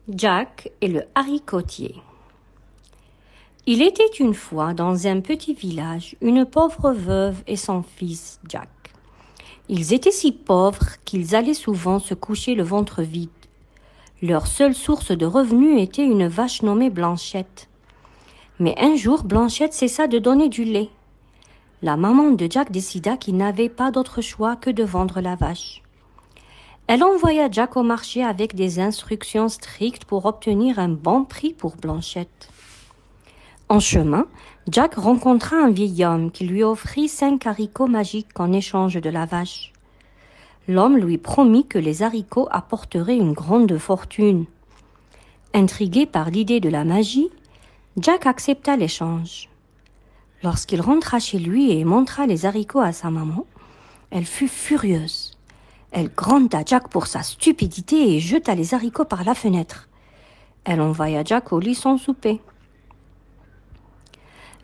Jack et le haricotier. Il était une fois dans un petit village une pauvre veuve et son fils Jack. Ils étaient si pauvres qu'ils allaient souvent se coucher le ventre vide. Leur seule source de revenus était une vache nommée Blanchette. Mais un jour, Blanchette cessa de donner du lait. La maman de Jack décida qu'il n'avait pas d'autre choix que de vendre la vache. Elle envoya Jack au marché avec des instructions strictes pour obtenir un bon prix pour Blanchette. En chemin, Jack rencontra un vieil homme qui lui offrit 5 haricots magiques en échange de la vache. L'homme lui promit que les haricots apporteraient une grande fortune. Intrigué par l'idée de la magie, Jack accepta l'échange. Lorsqu'il rentra chez lui et montra les haricots à sa maman, elle fut furieuse. Elle gronda Jack pour sa stupidité et jeta les haricots par la fenêtre. Elle envoya Jack au lit sans souper.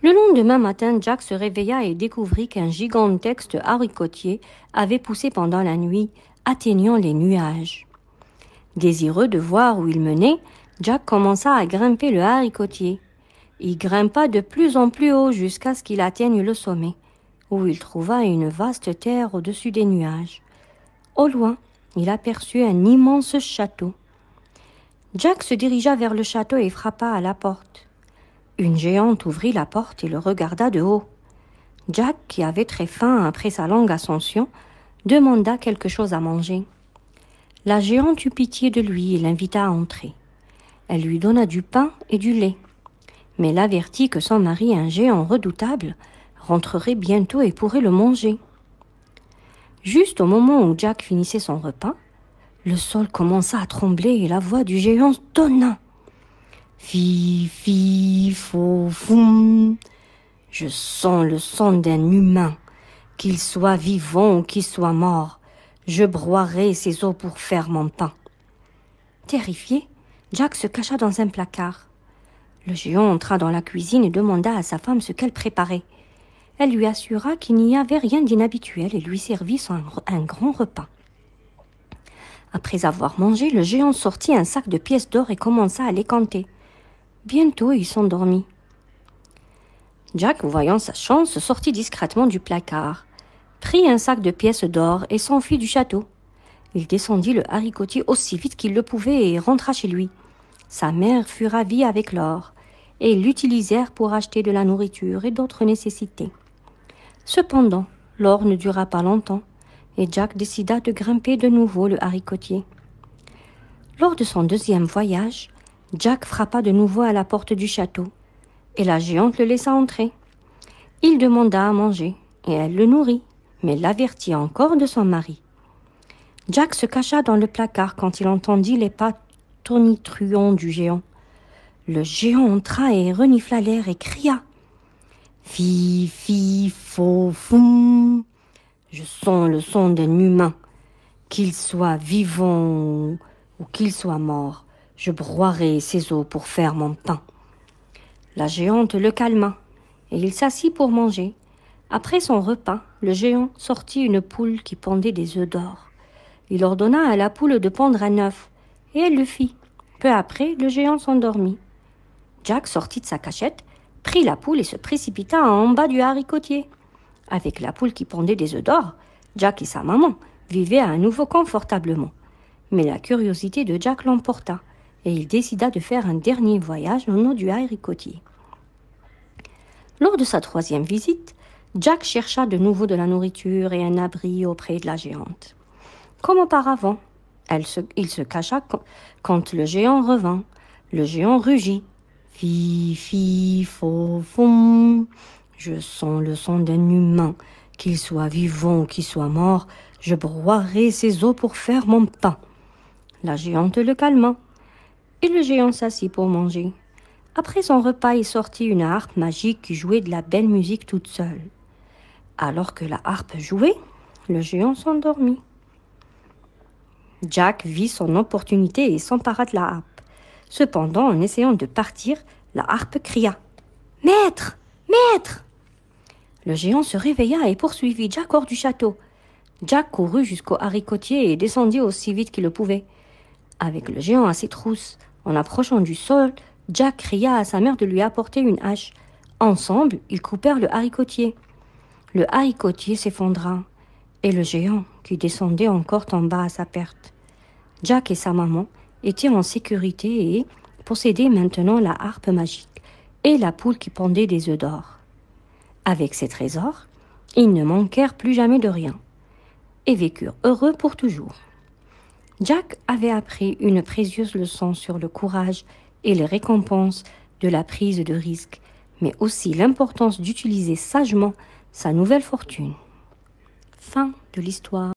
Le lendemain matin, Jack se réveilla et découvrit qu'un gigantesque haricotier avait poussé pendant la nuit, atteignant les nuages. Désireux de voir où il menait, Jack commença à grimper le haricotier. Il grimpa de plus en plus haut jusqu'à ce qu'il atteigne le sommet, où il trouva une vaste terre au-dessus des nuages. Au loin, il aperçut un immense château. Jack se dirigea vers le château et frappa à la porte. Une géante ouvrit la porte et le regarda de haut. Jack, qui avait très faim après sa longue ascension, demanda quelque chose à manger. La géante eut pitié de lui et l'invita à entrer. Elle lui donna du pain et du lait, mais l'avertit que son mari, un géant redoutable, rentrerait bientôt et pourrait le manger. Juste au moment où Jack finissait son repas, le sol commença à trembler et la voix du géant tonna. Fi, fi, fo, foum. Je sens le son d'un humain, qu'il soit vivant ou qu'il soit mort. Je broierai ses os pour faire mon pain. Terrifié, Jack se cacha dans un placard. Le géant entra dans la cuisine et demanda à sa femme ce qu'elle préparait. Elle lui assura qu'il n'y avait rien d'inhabituel et lui servit un grand repas. Après avoir mangé, le géant sortit un sac de pièces d'or et commença à les compter. Bientôt, il s'endormit. Jack, voyant sa chance, sortit discrètement du placard, prit un sac de pièces d'or et s'enfuit du château. Il descendit le haricotier aussi vite qu'il le pouvait et rentra chez lui. Sa mère fut ravie avec l'or et ils l'utilisèrent pour acheter de la nourriture et d'autres nécessités. Cependant, l'or ne dura pas longtemps et Jack décida de grimper de nouveau le haricotier. Lors de son deuxième voyage, Jack frappa de nouveau à la porte du château et la géante le laissa entrer. Il demanda à manger et elle le nourrit, mais l'avertit encore de son mari. Jack se cacha dans le placard quand il entendit les pas tonitruants du géant. Le géant entra et renifla l'air et cria. Fi, fi, fo, foum. Je sens le son d'un humain, qu'il soit vivant ou qu'il soit mort. Je broierai ses os pour faire mon pain. La géante le calma et il s'assit pour manger. Après son repas, le géant sortit une poule qui pondait des œufs d'or. Il ordonna à la poule de pondre un œuf et elle le fit. Peu après, le géant s'endormit. Jack sortit de sa cachette, prit la poule et se précipita en bas du haricotier. Avec la poule qui pondait des œufs d'or, Jack et sa maman vivaient à nouveau confortablement. Mais la curiosité de Jack l'emporta et il décida de faire un dernier voyage au nom du haricotier. Lors de sa troisième visite, Jack chercha de nouveau de la nourriture et un abri auprès de la géante. Comme auparavant, il se cacha quand le géant revint. Le géant rugit. Fi, fi, fo, fum. Je sens le son d'un humain, qu'il soit vivant ou qu'il soit mort. Je broierai ses os pour faire mon pain. La géante le calma et le géant s'assit pour manger. Après son repas, il sortit une harpe magique qui jouait de la belle musique toute seule. Alors que la harpe jouait, le géant s'endormit. Jack vit son opportunité et s'empara de la harpe. Cependant, en essayant de partir, la harpe cria « Maître! Maître !» Le géant se réveilla et poursuivit Jack hors du château. Jack courut jusqu'au haricotier et descendit aussi vite qu'il le pouvait. Avec le géant à ses trousses, En approchant du sol, Jack cria à sa mère de lui apporter une hache. Ensemble, ils coupèrent le haricotier. Le haricotier s'effondra, et le géant, qui descendait encore, tomba à sa perte. Jack et sa maman étaient en sécurité et possédaient maintenant la harpe magique et la poule qui pondait des œufs d'or. Avec ces trésors, ils ne manquèrent plus jamais de rien et vécurent heureux pour toujours. Jack avait appris une précieuse leçon sur le courage et les récompenses de la prise de risque, mais aussi l'importance d'utiliser sagement sa nouvelle fortune. Fin de l'histoire.